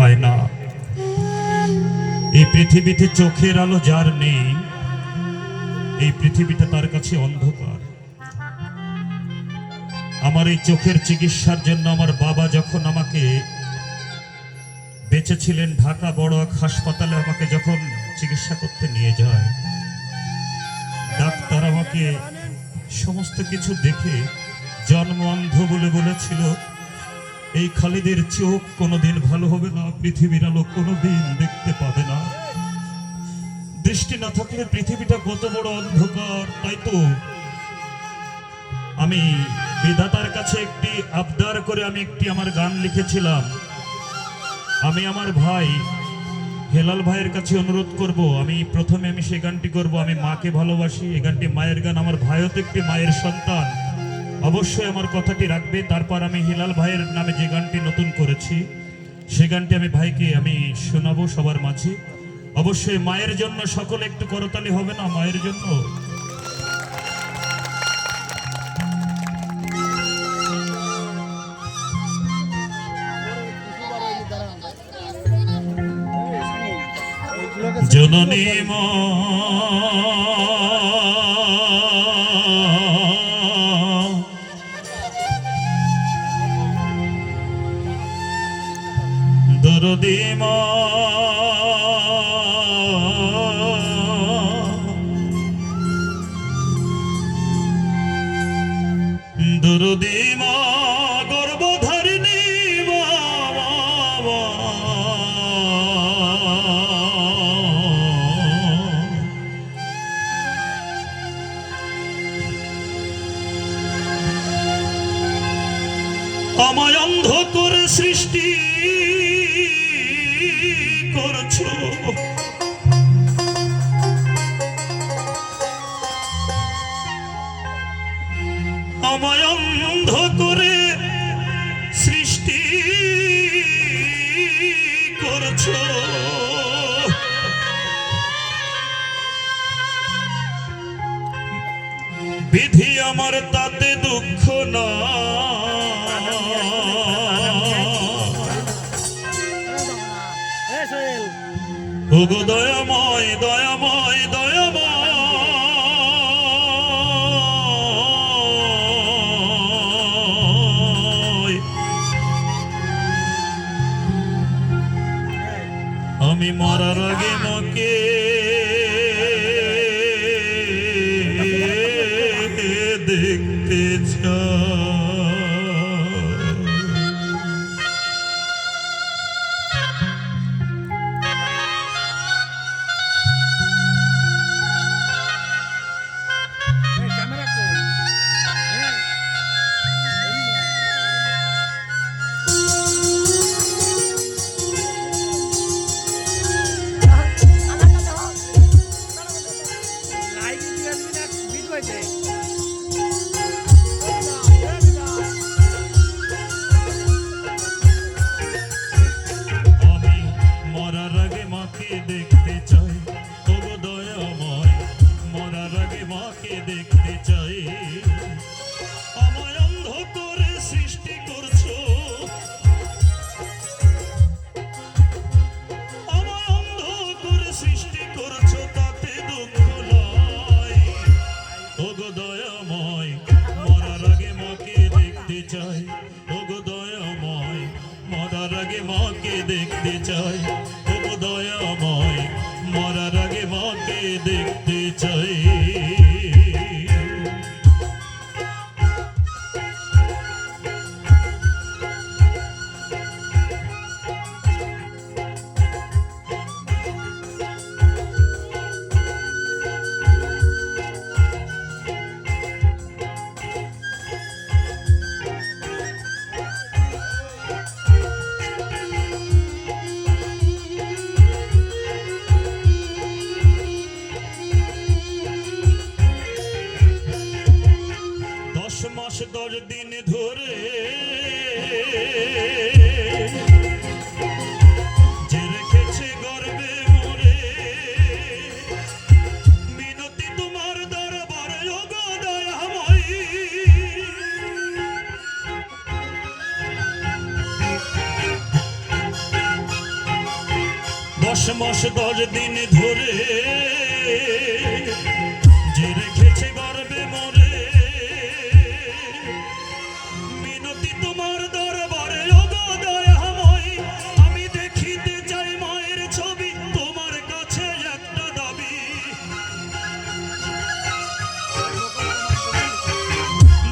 পায় না। এই পৃথিবীতে চোখের আলো যার নেই, এই পৃথিবীটা তার কাছে অন্ধকার। আমার এই চোখের চিকিৎসার জন্য আমার বাবা যখন আমাকে বেঁচে ছিলেন, ঢাকা বড় এক হাসপাতালে আমাকে যখন চিকিৎসা করতে নিয়ে যায়, ডাক্তার আমাকে সমস্ত কিছু দেখে জন্ম অন্ধ বলে বলেছিল, এই খালিদের চোখ কোনোদিন ভালো হবে না, পৃথিবীর আলো কোনোদিন দেখতে পাবে না। দৃষ্টি না থাকলে পৃথিবীটা কত বড় অন্ধকার। তাই তো আমি বিধাতার কাছে একটি আবদার করে আমি একটি আমার গান লিখেছিলাম। আমি আমার ভাই হেলাল ভাইয়ের কাছে অনুরোধ করব, আমি প্রথমে সেই গানটি করব, আমি মাকে ভালোবাসি। এই গানটি মায়ের গান, আমার ভাইও তো একটি মায়ের সন্তান, অবশ্যই আমার কথাটি রাখবে। তারপর আমি হেলাল ভাইয়ের নামে যে গানটি নতুন করেছি, সে গানটি আমি ভাইকে আমি শোনাবো সবার মাঝে। অবশ্যই মায়ের জন্য সকলে একটু করতালি হবে না মায়ের জন্য? জননী মা দরদি মা, দরদি মা, গর্ভধারিণী মা, আমায় অন্ধ করে সৃষ্টি করছো, আমায় অন্ধ করে সৃষ্টি করছো, বিধি আমার তাতে দুঃখ না। ওগো দয়াময় দয়াময় দয়াময়, আমি মরার আগে মাকে দেখতে চাই। দেখতে চাই, ও দয়াময়, মরার আগে মাকে দেখতে চাই। মাস 10 দিন ধরে যে রেখেছে গর্বে মোরে, মিনতি তোমার দরবারে ও গো দয়াময়, 10 মাস 10 দিন ধরে যে রেখেছে গর্বে মরে, মিনতি তোমার দরবারে ওগো দয়াময়, আমি দেখিতে চাই মায়ের ছবি, তোমার কাছে একটা দাবি।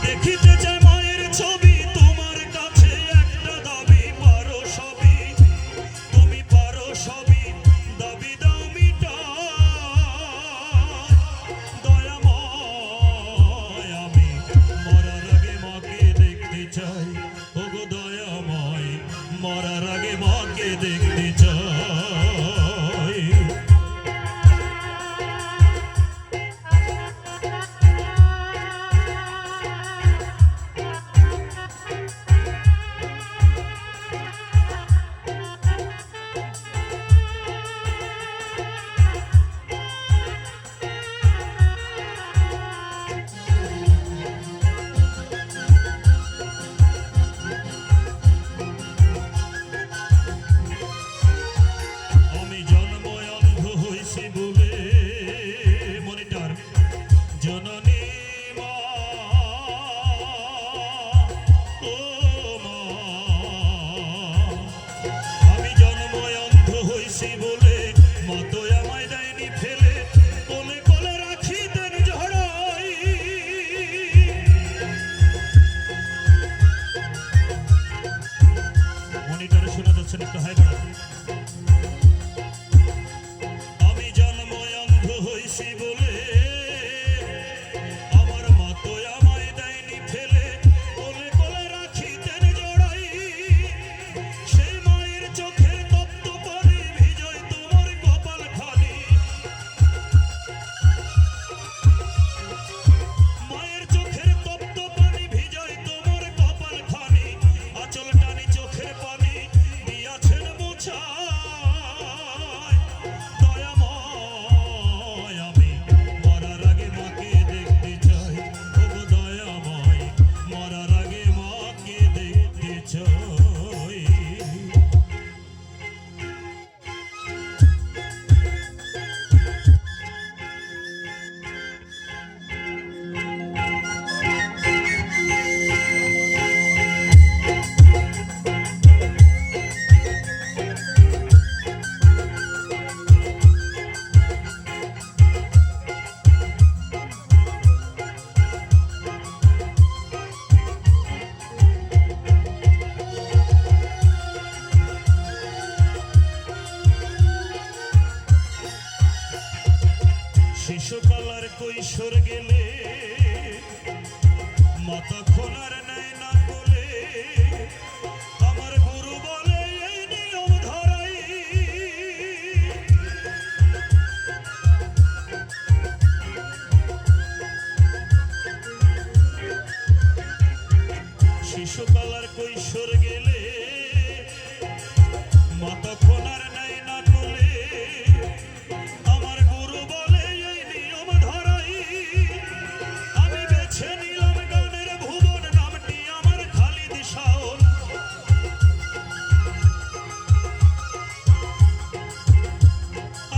দেখিতে চাই মায়ের ছবি, তোমার কাছে একটা দাবি। পারো সবই, তুমি পারো সবই, দাবি দাও মিটাই। দয়াময় আমি মরার আগে মাকে দেখতে চাই, ওগো দয়াময় মরার আগে মাকে দেখতে চাই। আমি জন্ময় অন্ধ হইছি বলে, মনিটর জননী মা, ও মা, আমি জন্ময় অন্ধ হইছি বলে মতো আমায় দেয়নি ফেলে, কোলে কোলে রাখিতেন ঝড়াই। মনিটরে শোনা যাচ্ছে না, একটু হাই বাড়া। আমি জন্ময় অন্ধ হইছি বলে আমার মতো আমায় দেয়নি ফেলে, কোলে কোলে রাখিতেন জড়াই। সেই মায়ের চোখের তপ্ত পানি ভিজয় তোমার কপাল খানি। মায়ের চোখের তপ্ত পানি ভিজয় তোমার কপাল খানি। আঁচল টানি চোখের পানি দিয়াছেন মোছায়। দয়াময় আমি মরার আগে মাকে দেখতে চাই, ওগো দয়াময় মরার আগে মাকে দেখতে চাই। শিশুকাল আর কৈশোর গেলে মাতা খোলার নেয় না কোলে, আমার গুরু বলে এই নিয়ম ধরাই। শিশুকাল আর কৈশোর গেলে মাতা খোলার নেয় না কোলে, আমার গুরু বলে এই নিয়ম ধরাই। আমি বেছে নিলাম গানের ভুবন, নামটি আমার খালিদ শাওন।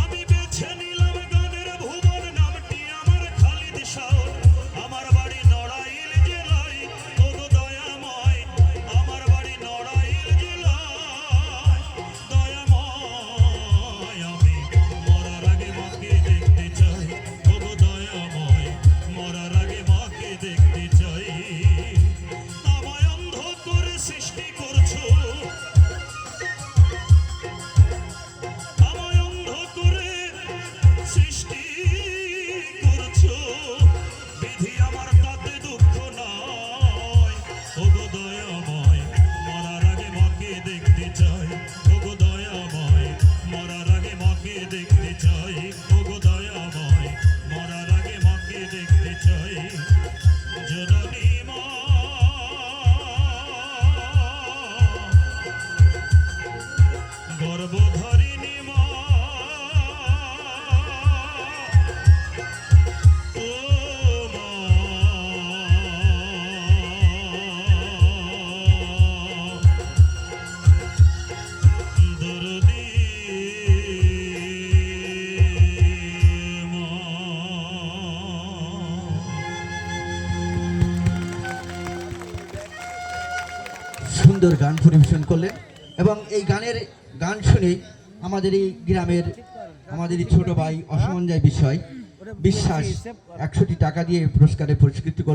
আমি বেছে নিলাম গানের ভুবন, নামটি আমার খালিদ শাওন। আমার বাড়ি নড়াইল জেলায়, ওগো দয়াময় আমার বাড়ি নড়াইল জেলায়। দয়াময় আমি মরার আগে মাকে দেখতে চাই, ওগো দয়াময় মরার আগে মাকে দেখতে চাই। আমায় অন্ধ করে সৃষ্টি করছো, আমায় অন্ধ করে সৃষ্টি করছো, বিধি আমার তাতে দুঃখ নয়। ওগো দয়াময় মরার আগে মাকে দেখতে চাই, ওগো দয়াময় মরার আগে মাকে দেখতে চাই, ওগো দয়াময় মরার আগে মাকে দেখতে চাই। জননী মা, গর্ভধারিণী মা, ও মা, দরদী সুন্দর গান পরিবেশন করলেন এবং এই গান শুনে আমাদের এই গ্রামের আমাদের এই ছোট ভাই অসমঞ্জয় বিশ্বাস 100টি টাকা দিয়ে পুরস্কারে পুরস্কৃত করলেন।